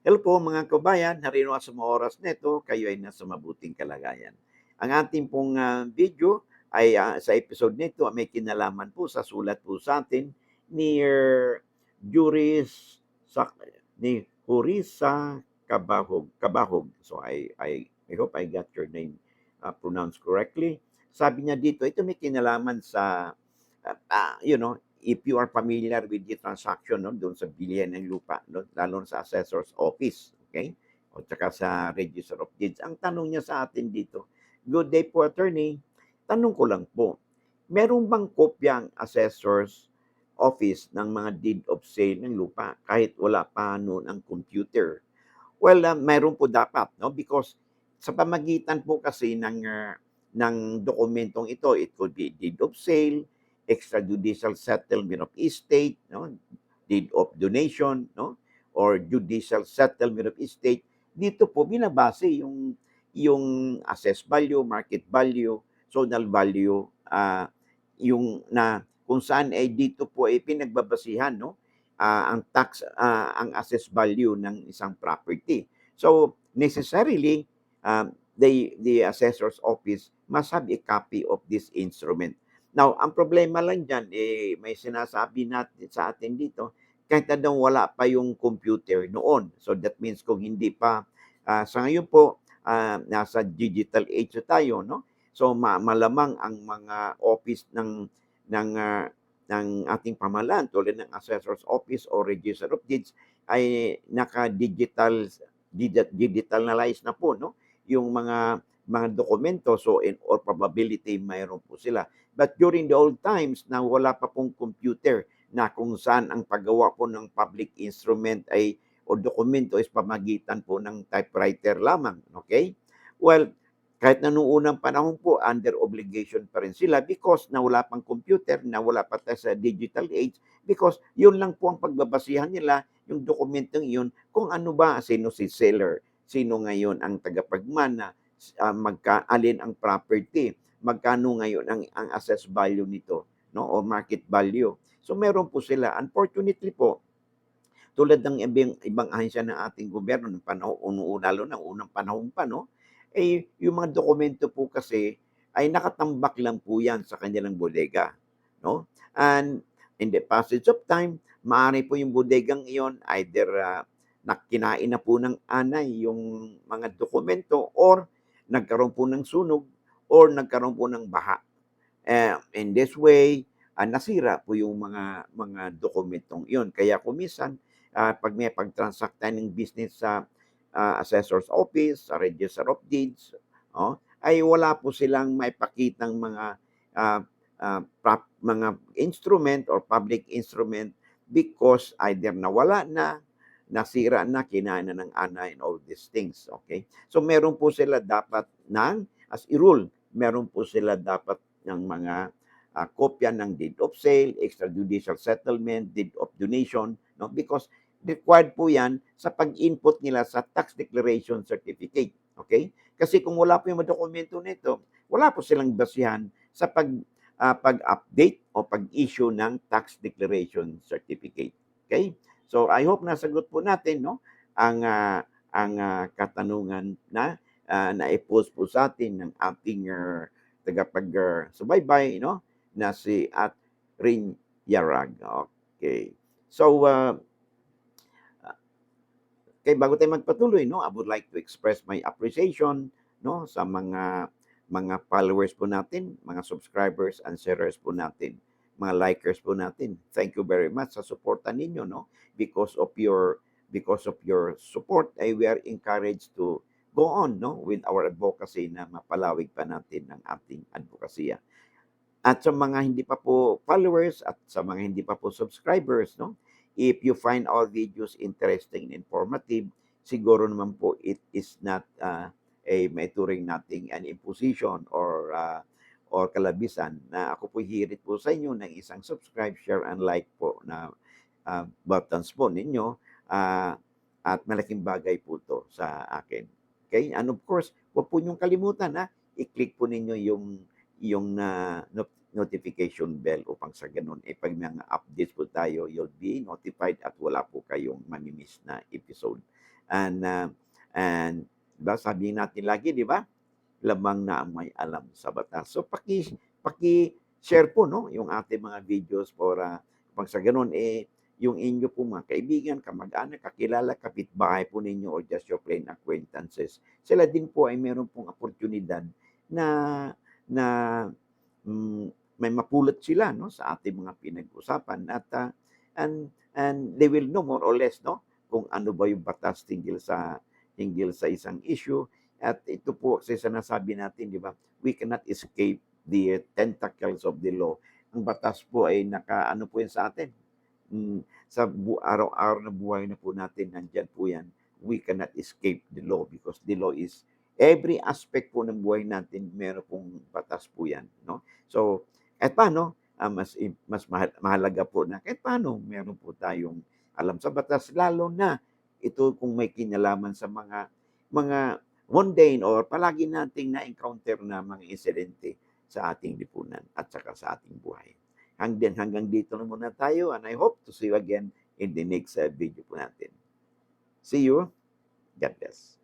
Hello po mga kabayan, narino sa mga oras na ito, kayo ay nasa mabuting kalagayan. Ang ating pong video ay sa episode nito may kinalaman po sa sulat po sa atin ni Juris sa ni Horisa Kabahog. So I hope I got your name pronounced correctly. Sabi niya dito, ito may kinalaman sa if you are familiar with the transaction, no, doon sa bilihan ng lupa, no, lalo na sa assessor's office, okay? O tsaka sa register of deeds. Ang tanong niya sa atin dito, good day po, attorney. Tanong ko lang po, meron bang kopya ang assessor's office ng mga deed of sale ng lupa kahit wala pa noon ang computer? Well, mayroon po dapat, no? Because sa pamagitan po kasi ng dokumentong ito, it could be deed of sale, extrajudicial settlement of estate, no? Deed of donation, no? Or judicial settlement of estate. Dito po binabase yung assessed value, market value, zonal value, yung na kung saan ay dito po ay pinagbabasihan, no? Ang assessed value ng isang property. So necessarily the assessor's office must have a copy of this instrument. Now, ang problema lang diyan may sinasabi natin sa atin dito kahit na daw wala pa yung computer noon. So that means kung hindi pa sa ngayon po nasa digital age na tayo, no? So malamang ang mga office ng ng ating pamahalaan tulad ng assessor's office o register of deeds ay digitalized na po, no, yung mga dokumento. So in all probability mayroon po sila, but during the old times na wala pa pong computer na kung saan ang paggawa po ng public instrument ay o dokumento is pamagitan po ng typewriter lamang, okay? Well, kahit na noong unang panahon po, under obligation pa rin sila because na wala pang computer, na wala pa tayo sa digital age, because yun lang po ang pagbabasihan nila, yung dokumentong yun, kung ano ba, sino si seller, sino ngayon ang tagapagmana, alin ang property, magkano ngayon ang assessed value nito, no, o market value. So meron po sila. Unfortunately po, tulad ng ibang ahensya ng ating gobyerno ng panahon, lalo ng unang panahon pa, no? Yung mga dokumento po kasi ay nakatambak lang po yan sa kanilang bodega, no? And in the passage of time, maaari po yung bodegang iyon either nakinain na po ng anay yung mga dokumento or nagkaroon po ng sunog or nagkaroon po ng baha. In this way, nasira po yung mga dokumentong iyon. Kaya kung minsan, 'pag may pag-transact tayo ng business sa assessor's office, sa register of deeds, oh, ay wala po silang maipakitang ah, mga instrument or public instrument because either nawala na, nasira na, kinain na ng anay and all these things, okay? So meron po sila dapat as a rule, meron po sila dapat ng mga kopya ng deed of sale, extrajudicial settlement, deed of donation, no? Because required po yan sa pag-input nila sa tax declaration certificate. Okay? Kasi kung wala po yung mga dokumento nito, wala po silang basihan sa pag-update o pag-issue ng tax declaration certificate. Okay? So I hope nasagot po natin, no, ang katanungan na na-post po sa atin ng ating tagapag-subaybay, no, na si at Rin Yarag. Okay. So okay, bago tayo magpatuloy, no, I would like to express my appreciation, no, sa mga followers po natin, mga subscribers and sharers po natin, mga likers po natin. Thank you very much sa suporta ninyo, no. Because of your support, ay we are encouraged to go on, no, with our advocacy na mapalawig pa natin ang ating advokasya. At sa mga hindi pa po followers at sa mga hindi pa po subscribers, no? If you find our videos interesting and informative, siguro naman po it is not maituring nating an imposition or kalabisan na ako po hirit po sa inyo ng isang subscribe, share, and like po na buttons po ninyo at malaking bagay po to sa akin. Okay? And of course, huwag po niyong kalimutan i-click po ninyo yung notification bell upang sa ganun, pag mga updates po tayo, you'll be notified at wala po kayong mamimiss na episode. And, and 'di ba sabi natin lagi 'di ba, lamang na ang may alam sa batas. So paki-share po 'no, yung ating mga videos para 'pag sa gano'n, yung inyo pong mga kaibigan, kamag-anak, kakilala, kapitbahay po ninyo or just your plain acquaintances, sila din po ay meron pong oportunidad na na, may mapulot sila 'no, sa ating mga pinag-usapan at, and they will know more or less 'no, kung ano ba yung batas tinggil sa isang issue. At ito po sa sinasabi natin 'di ba, we cannot escape the tentacles of the law. Ang batas po ay nakaano po yan sa atin, sa araw-araw na buhay na po natin nandiyan po yan. We cannot escape the law because the law is every aspect po ng buhay natin meron pong batas po yan 'no. So, kahit paano, mas mahalaga po na kahit paano meron po tayong alam sa batas lalo na ito kung may kinalaman sa mga mundane or palagi nating na-encounter na mga insidente sa ating lipunan at saka sa ating buhay. Hanggang dito na muna tayo and I hope to see you again in the next, video po natin. See you. God bless.